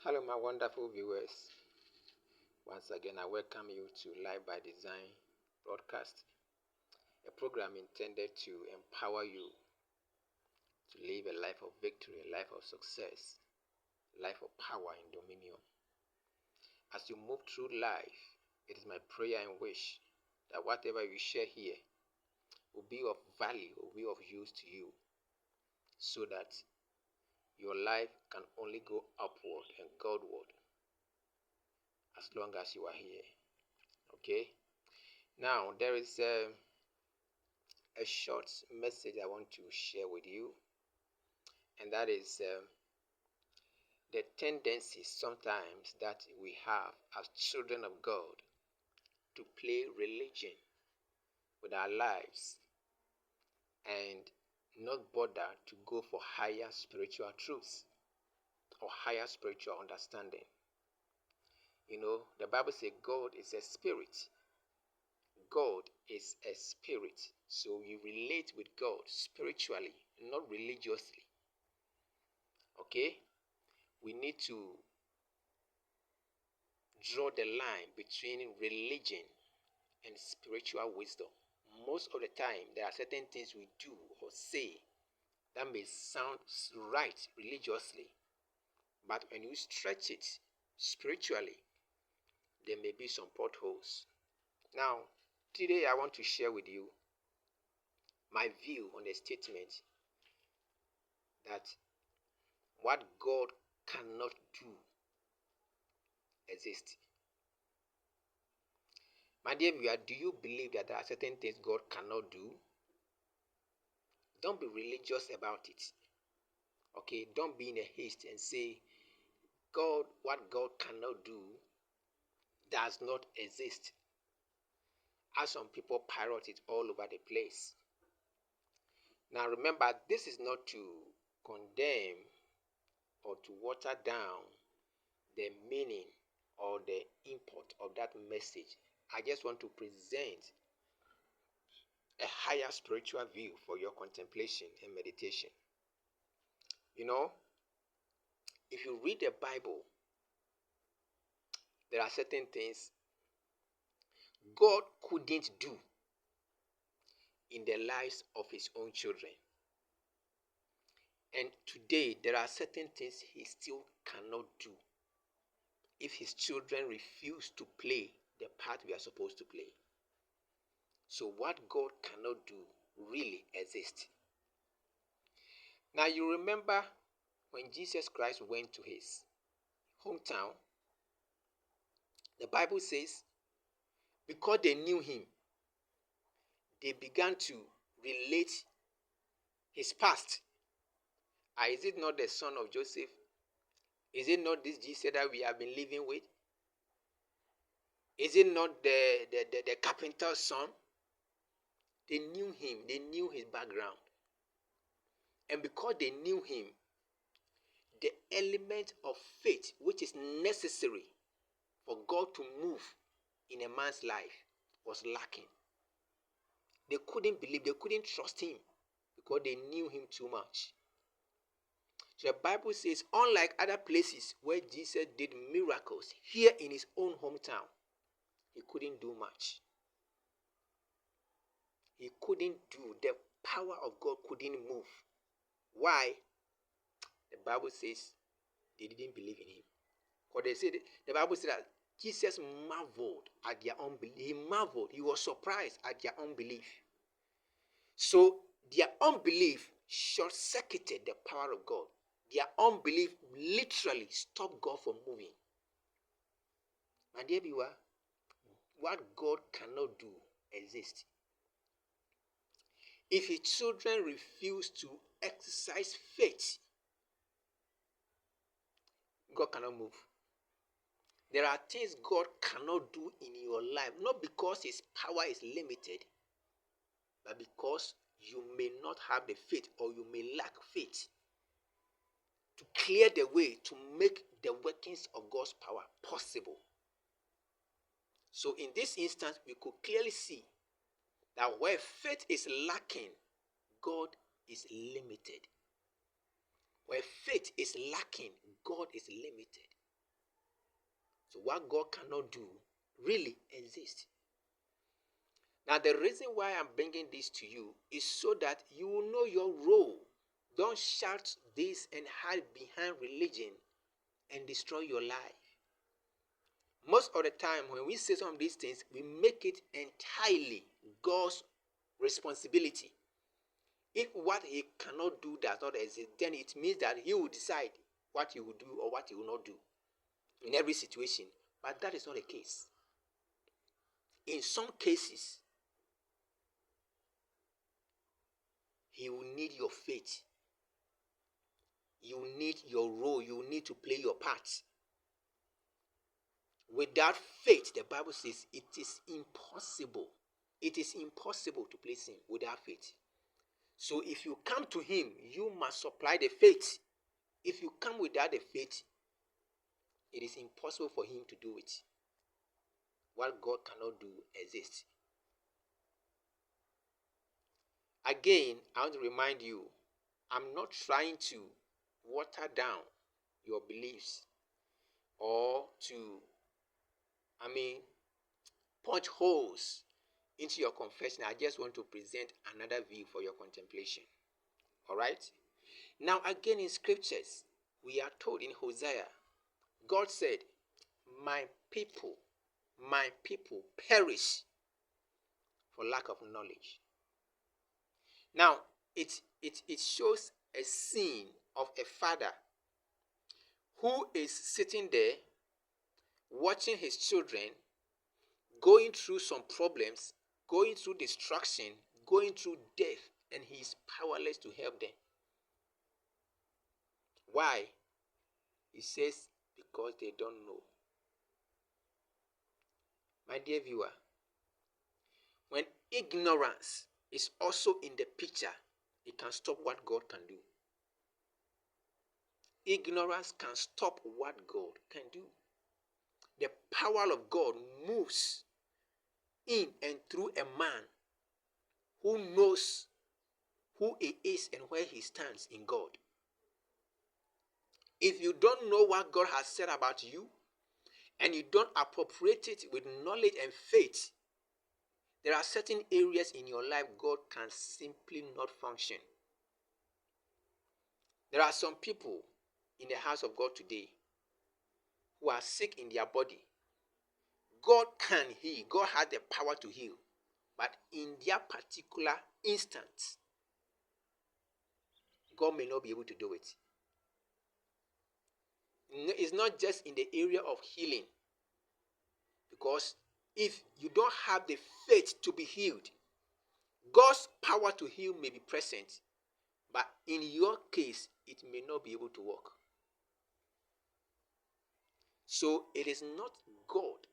Hello, my wonderful viewers. Once again, I welcome you to Life by Design broadcast, a program intended to empower you to live a life of victory, a life of success, a life of power and dominion. As you move through life, it is my prayer and wish that whatever you share here will be of value, will be of use to you, so that your life can only go upward and Godward as long as you are here. Okay? Now, there is a short message I want to share with you, and that is the tendency sometimes that we have as children of God to play religion with our lives and not bother to go for higher spiritual truths or higher spiritual understanding. You know, the Bible says God is a spirit. God is a spirit. So you relate with God spiritually, not religiously. Okay? We need to draw the line between religion and spiritual wisdom. Most of the time, there are certain things we do or say that may sound right religiously, but when you stretch it spiritually, there may be some potholes. Now, today I want to share with you my view on a statement that what God cannot do exists. My dear viewer, do you believe that there are certain things God cannot do? Don't be religious about it. Okay, don't be in a haste and say, God, what God cannot do does not exist. As some people parrot it all over the place. Now remember, this is not to condemn or to water down the meaning or the import of that message. I just want to present a higher spiritual view for your contemplation and meditation. You know, if you read the Bible, there are certain things God couldn't do in the lives of his own children. And today, there are certain things he still cannot do if his children refuse to play the part we are supposed to play. So what God cannot do really exists. Now you remember when Jesus Christ went to his hometown, the Bible says, because they knew him, they began to relate his past. Is it not the son of Joseph? Is it not this Jesus that we have been living with? Is it not the carpenter's son? They knew him. They knew his background. And because they knew him, the element of faith which is necessary for God to move in a man's life was lacking. They couldn't believe, they couldn't trust him because they knew him too much. So the Bible says, unlike other places where Jesus did miracles, here in his own hometown, he couldn't do much. He couldn't do, the power of God couldn't move. Why? The Bible says they didn't believe in him. Because they said, the Bible said that Jesus marveled at their unbelief. He marveled, he was surprised at their unbelief. So their unbelief short-circuited the power of God. Their unbelief literally stopped God from moving. My dear viewer, what God cannot do exists. If his children refuse to exercise faith, God cannot move. There are things God cannot do in your life, not because his power is limited, but because you may not have the faith or you may lack faith to clear the way to make the workings of God's power possible. So in this instance, we could clearly see that where faith is lacking, God is limited. Where faith is lacking, God is limited. So what God cannot do really exists. Now, the reason why I'm bringing this to you is so that you will know your role. Don't shout this and hide behind religion and destroy your life. Most of the time, when we say some of these things, we make it entirely God's responsibility. If what he cannot do does not exist, then it means that he will decide what he will do or what he will not do in every situation. But that is not the case. In some cases, he will need your faith. You need your role. You need to play your part. Without faith, the Bible says it is impossible. It is impossible to please him without faith. So if you come to him, you must supply the faith. If you come without the faith, it is impossible for him to do it. What God cannot do exists. Again, I want to remind you, I'm not trying to water down your beliefs or to, punch holes into your confession. I just want to present another view for your contemplation. All right? Now, again, in scriptures, we are told in Hosea, God said, my people perish for lack of knowledge. Now, it shows a scene of a father who is sitting there watching his children going through some problems, going through destruction, going through death, and he is powerless to help them. Why? He says, because they don't know. My dear viewer, when ignorance is also in the picture, it can stop what God can do. Ignorance can stop what God can do. The power of God moves in and through a man who knows who he is and where he stands in God. If you don't know what God has said about you, and you don't appropriate it with knowledge and faith, there are certain areas in your life God can simply not function. There are some people in the house of God today who are sick in their body. God can heal. God has the power to heal. But in their particular instance, God may not be able to do it. It's not just in the area of healing. Because if you don't have the faith to be healed, God's power to heal may be present, but in your case, it may not be able to work. So it is not God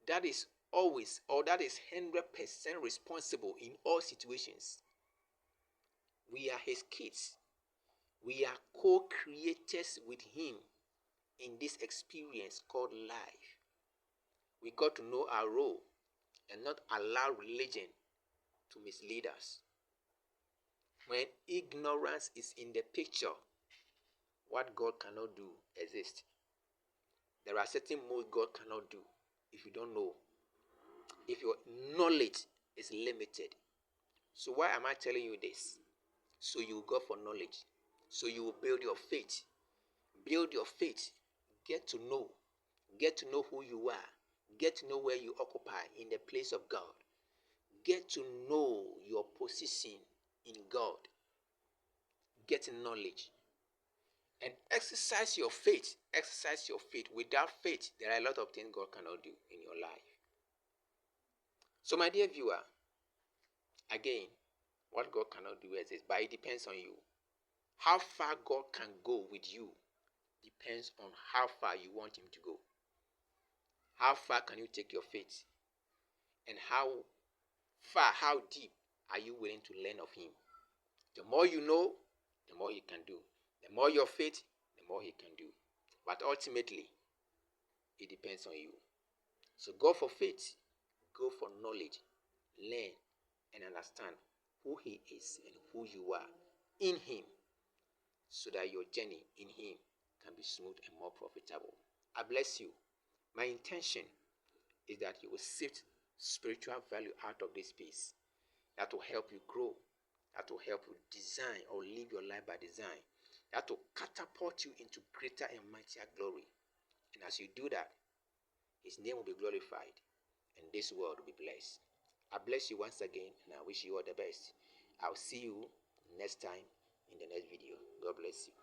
that is always, or that is 100% responsible in all situations. We are his kids. We are co-creators with him in this experience called life. We got to know our role and not allow religion to mislead us. When ignorance is in the picture, what God cannot do exists. There are certain moves God cannot do if you don't know. If your knowledge is limited. So why am I telling you this? So you will go for knowledge. So you will build your faith. Build your faith. Get to know. Get to know who you are. Get to know where you occupy in the place of God. Get to know your position in God. Get knowledge. And exercise your faith. Exercise your faith. Without faith, there are a lot of things God cannot do in your life. So my dear viewer, again, what God cannot do exists, but it depends on you. How far God can go with you depends on how far you want him to go. How far can you take your faith? And how deep are you willing to learn of him? The more you know, the more he can do. The more your faith, the more he can do. But ultimately, it depends on you. So go for faith. Go for knowledge. Learn and understand who he is and who you are in him, so that your journey in him can be smooth and more profitable. I bless you. My intention is that you will sift spiritual value out of this space that will help you grow, that will help you design or live your life by design, that will catapult you into greater and mightier glory. And as you do that, His name will be glorified and this world will be blessed. I bless you once again and I wish you all the best. I'll see you next time in the next video. God bless you.